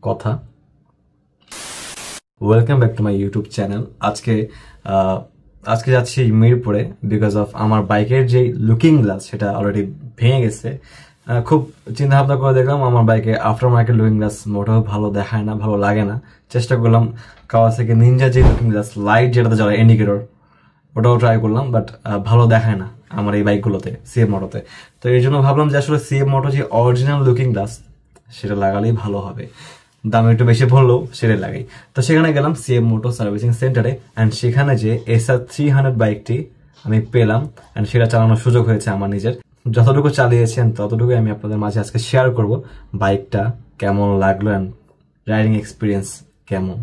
কথা। Welcome back to my YouTube channel. আজকে যাচ্ছি মিরপুরে বিকজ অফ আমার বাইকের যে লুকিং গ্লাস সেটা অলরেডি ভেঙে গেছে। খুব চিন্তা ভাবনা করে দেখলাম আমার বাইকে আফটার মার্কেট লুকিং গ্লাস মোটেও ভালো দেখায় না, ভালো লাগে না। চেষ্টা করলাম কাওয়াসাকি নিনজা যে লুকিং গ্লাস লাইট যেটাতে জ্বলে ইন্ডিকেটর, ওটাও ট্রাই করলাম, বাট ভালো দেখায় না আমার এই বাইকগুলোতে, সিএম মোটোতে। তো এই জন্য ভাবলাম যে আসলে সিএম মোটো যে অরিজিনাল লুকিং গ্লাস সেটা লাগালেই ভালো হবে, দাম একটু বেশি পড়লেও সেটাই লাগাই। তো সেখানে গেলাম সিএম মোটো সার্ভিসিং সেন্টারে, অ্যান্ড সেখানে যে SR300 বাইকটি আমি পেলাম, অ্যান্ড সেটা চালানোর সুযোগ হয়েছে আমার নিজের। যতটুকু চালিয়েছেন ততটুকুই আমি আপনাদের মাঝে আজকে শেয়ার করব, বাইকটা কেমন লাগলো অ্যান্ড রাইডিং এক্সপিরিয়েন্স কেমন।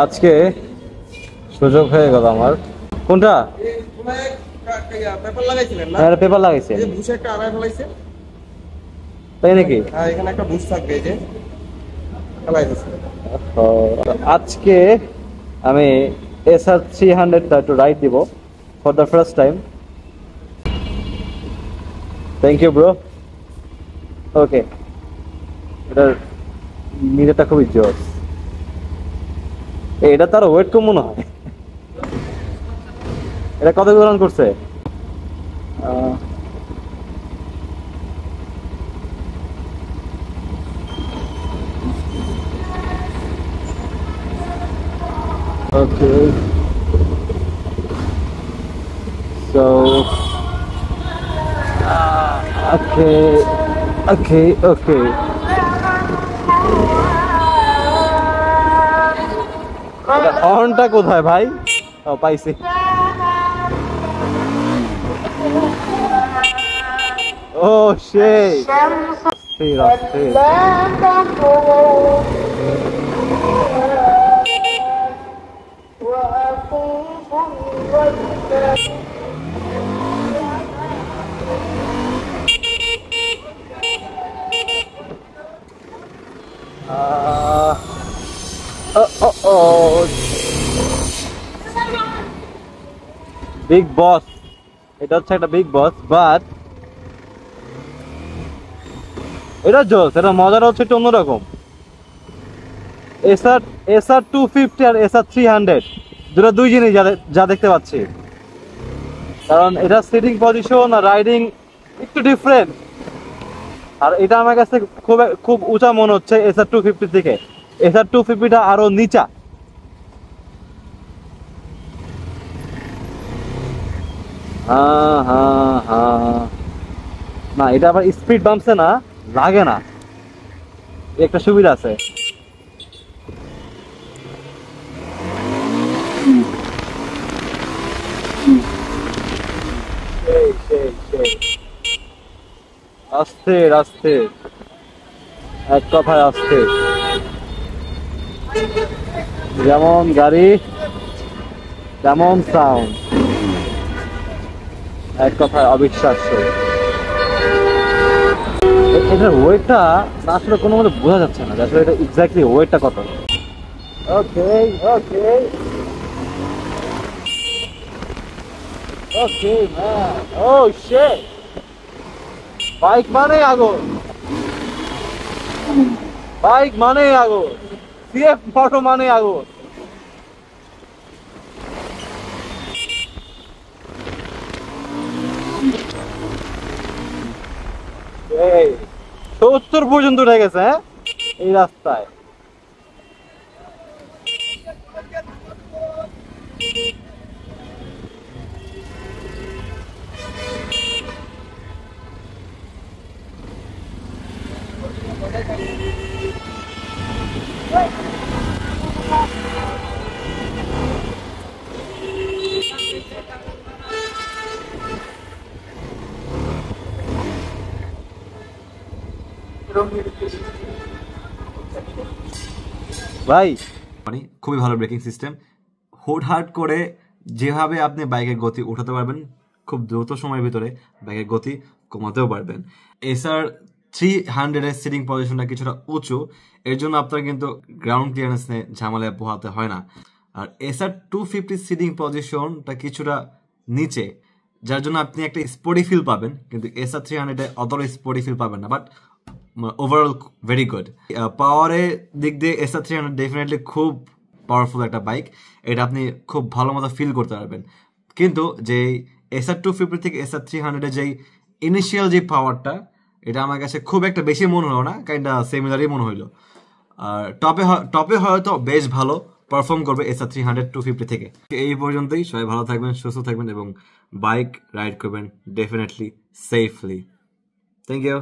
আজকে সুযোগ হয়ে গেল আমার। কোনটা পেপার লাগাইছিলেন না? হ্যাঁ, পেপার লাগাইছে। এই বুশে একটা আড়াই ফলাইছে, তাই নাকি? হ্যাঁ, এখানে একটা বুশ থাকবে, এই যে লাগাইছে। আজকে আমি SR300 টা একটু রাইড দিব for the first time. Thank you bro. Okay, এটার মিটারটা খুবই জোস। এটা তার ওয়েট কম মনে হয়। এটা কত রান করছে? Okay. So, okay. হর্নটা কোথায় ভাই? ও, পাইছি। ও সেই বিগ বস। এটা হচ্ছে একটা বিগ বস, বাট এটা জোস। এটা মজাটা হচ্ছে একটু অন্যরকম। SR250 আর SR300 দুই জিনিস যা দেখতে পাচ্ছি, কারণ এটা সিটিং পজিশন আর রাইডিং একটু ডিফারেন্ট। আর এটা আমার কাছে খুব উঁচা মনে হচ্ছে SR250 থেকে। SR250টা আরো নিচা। না, এটা আবার স্পিড বাম্পসে না, লাগে না, একটা সুবিধা আছে। আস্তে আস্তে, এক কথায় আস্তে। যেমন গাড়ি তেমন সাউন্ড, এক কথায় অবিশ্বাস্য। এটার ওয়েটটা আসলে কোনো মতে বোঝা যাচ্ছে না, আসলে এটা এক্স্যাক্টলি ওয়েটটা কত। ওকে ওকে ওকে ম্যান, ও শিট। বাইক মানে আগুন, বাইক মানে আগুন, সিএফ মোটো মানে আগুন। এই 70 পর্যন্ত উঠে গেছে। হ্যাঁ, এই রাস্তায়। ভাই মানে খুবই ভালো ব্রেকিং সিস্টেম। হুটহাট করে যেভাবে আপনি বাইকের গতি উঠাতে পারবেন, খুব দ্রুত সময়ের ভিতরে বাইকের গতি কমাতেও পারবেন। SR300 এর সিটিং পজিশনটা কিছুটা উঁচু, এর জন্য আপনার কিন্তু গ্রাউন্ড ক্লিয়ারেন্স নিয়ে ঝামেলায় পোহাতে হয় না। আর SR250 সিটিং পজিশনটা কিছুটা নিচে, যার জন্য আপনি একটা স্পোর্টি ফিল পাবেন, কিন্তু SR300 অতটা স্পোর্টি ফিল পাবেন না। But overall very good. পাওয়ারের দিক দিয়ে SR300 ডেফিনেটলি খুব পাওয়ারফুল একটা বাইক, এটা আপনি খুব ভালো মতো ফিল করতে পারবেন। কিন্তু যে SR250 থেকে SR300 যেই ইনিশিয়াল যে পাওয়ারটা, এটা আমার কাছে খুব একটা বেশি মনে হলো না, কাইন্ডা সিমিলারই মনে হইলো। আর টপে হয়তো বেশ ভালো পারফর্ম করবে SR300 250 থেকে। এই পর্যন্তই, সবাই ভালো থাকবেন, সুস্থ থাকবেন এবং বাইক রাইড করবেন ডেফিনেটলি সেফলি। Thank you.